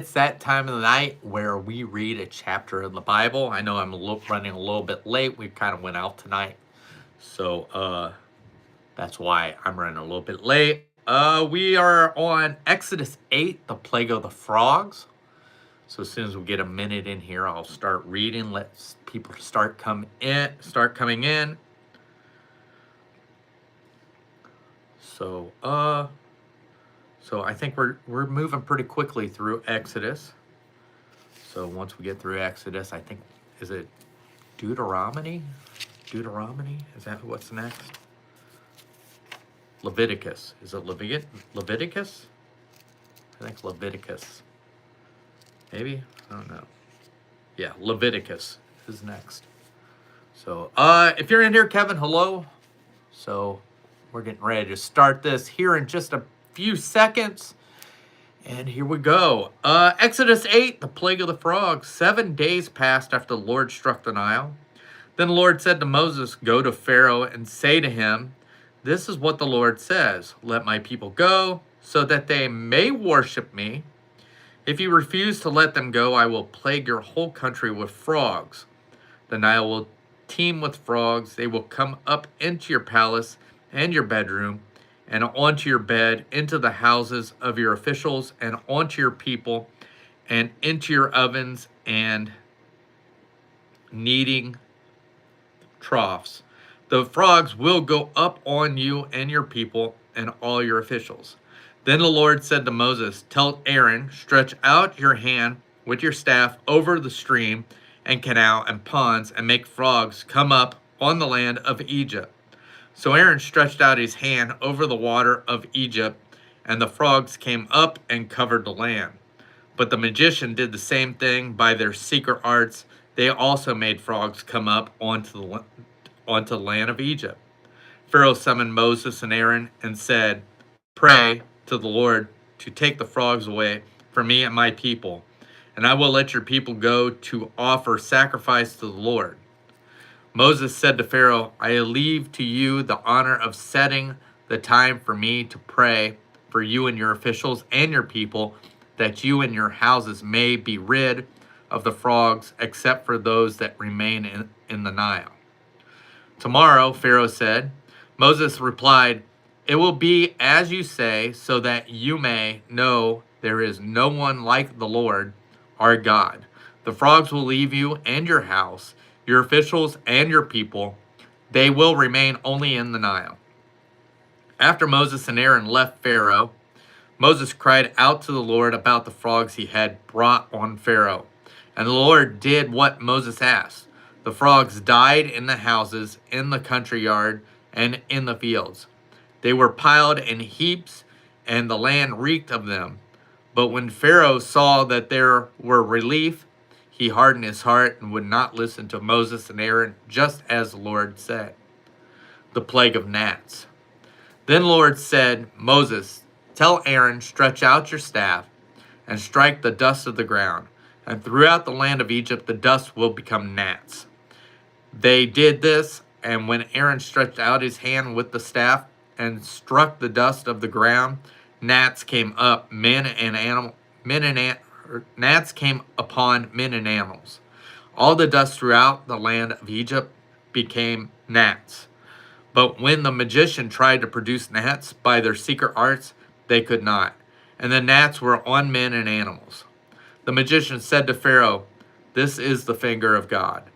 It's that time of the night where we read a chapter in the Bible. I know I'm running a little bit late. We kind of went out tonight. So that's why I'm running a little bit late. We are on Exodus 8, the plague of the frogs. So as soon as we get a minute in here, I'll start reading. Let people start coming in. So so I think we're moving pretty quickly through Exodus. So once we get through Exodus, I think, is it Deuteronomy? Deuteronomy? Is that what's next? Leviticus. Is it Leviticus? I think Leviticus. Maybe? I don't know. Yeah, Leviticus is next. So if you're in here, Kevin, hello. So we're getting ready to start this here in just a few seconds. And here we go. Exodus 8, the plague of the frogs. 7 days passed after the Lord struck the Nile. Then the Lord said to Moses, "Go to Pharaoh and say to him, 'This is what the Lord says. Let my people go, so that they may worship me. If you refuse to let them go, I will plague your whole country with frogs. The Nile will teem with frogs. They will come up into your palace and your bedroom, and onto your bed, into the houses of your officials, and onto your people, and into your ovens and kneading troughs. The frogs will go up on you and your people and all your officials.' Then the Lord said to Moses, 'Tell Aaron, stretch out your hand with your staff over the stream and canal and ponds, and make frogs come up on the land of Egypt.' So Aaron stretched out his hand over the water of Egypt, and the frogs came up and covered the land. But the magician did the same thing by their secret arts. They also made frogs come up onto the land of Egypt. Pharaoh summoned Moses and Aaron and said, 'Pray to the Lord to take the frogs away from me and my people, and I will let your people go to offer sacrifice to the Lord.' Moses said to Pharaoh, 'I leave to you the honor of setting the time for me to pray for you and your officials and your people, that you and your houses may be rid of the frogs, except for those that remain in the Nile.' 'Tomorrow,' Pharaoh said. Moses replied, 'It will be as you say, so that you may know there is no one like the Lord our God. The frogs will leave you and your house, your officials and your people. They will remain only in the Nile.' After Moses and Aaron left Pharaoh, Moses cried out to the Lord about the frogs he had brought on Pharaoh. And the Lord did what Moses asked. The frogs died in the houses, in the country yard, and in the fields. They were piled in heaps, and the land reeked of them. But when Pharaoh saw that there were relief, he hardened his heart and would not listen to Moses and Aaron, just as the Lord said. The plague of gnats. Then the Lord said, 'Moses, tell Aaron, stretch out your staff and strike the dust of the ground, and throughout the land of Egypt the dust will become gnats.' They did this, and when Aaron stretched out his hand with the staff and struck the dust of the ground, gnats came up, gnats came upon men and animals. All the dust throughout the land of Egypt became gnats. But when the magician tried to produce gnats by their secret arts, they could not, and the gnats were on men and animals. The magician said to Pharaoh, 'This is the finger of God.'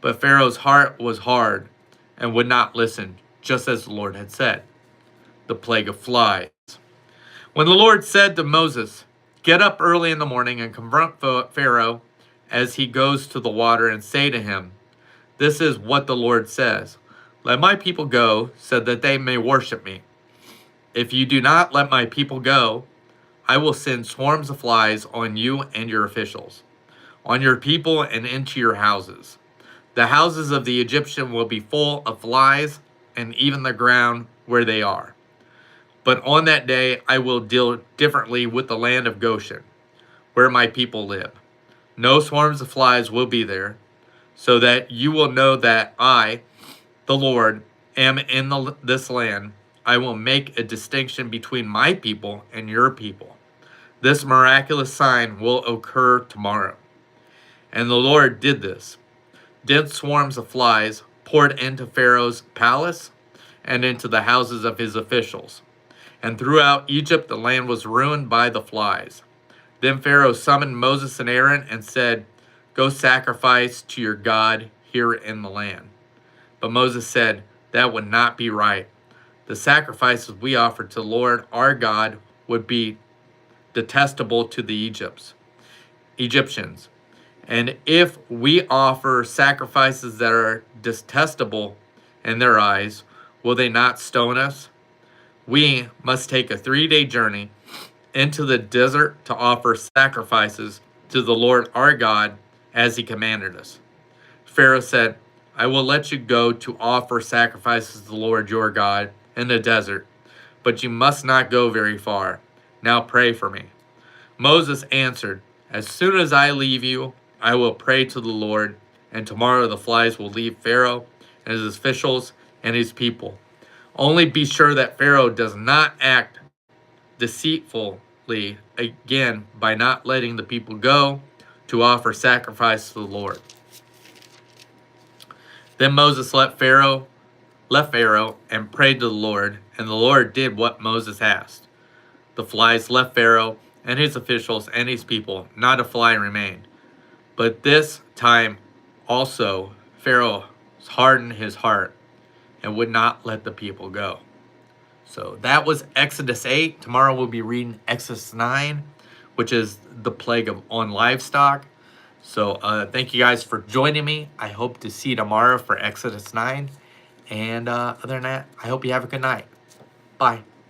But Pharaoh's heart was hard and would not listen, just as the Lord had said. The plague of flies. When the Lord said to Moses, 'Get up early in the morning and confront Pharaoh as he goes to the water, and say to him, "This is what the Lord says. Let my people go, so that they may worship me. If you do not let my people go, I will send swarms of flies on you and your officials, on your people and into your houses. The houses of the Egyptian will be full of flies, and even the ground where they are. But on that day I will deal differently with the land of Goshen, where my people live. No swarms of flies will be there, so that you will know that I, the Lord, am in this land. I will make a distinction between my people and your people. This miraculous sign will occur tomorrow. And the Lord did this. Dense swarms of flies poured into Pharaoh's palace and into the houses of his officials. And throughout Egypt, the land was ruined by the flies. Then Pharaoh summoned Moses and Aaron and said, "Go sacrifice to your God here in the land." But Moses said, "That would not be right. The sacrifices we offer to the Lord our God would be detestable to the Egyptians. And if we offer sacrifices that are detestable in their eyes, will they not stone us? We must take a 3-day journey into the desert to offer sacrifices to the Lord our God as he commanded us." Pharaoh said, "I will let you go to offer sacrifices to the Lord your God in the desert, but you must not go very far. Now pray for me." Moses answered, "As soon as I leave you, I will pray to the Lord, and tomorrow the flies will leave Pharaoh and his officials and his people. Only be sure that Pharaoh does not act deceitfully again by not letting the people go to offer sacrifice to the Lord." Then Moses left Pharaoh and prayed to the Lord, and the Lord did what Moses asked. The flies left Pharaoh and his officials and his people. Not a fly remained. But this time also Pharaoh hardened his heart and would not let the people go. So that was Exodus 8. Tomorrow we'll be reading Exodus 9, which is the plague on livestock. So thank you guys for joining me. I hope to see you tomorrow for Exodus 9. And other than that, I hope you have a good night. Bye.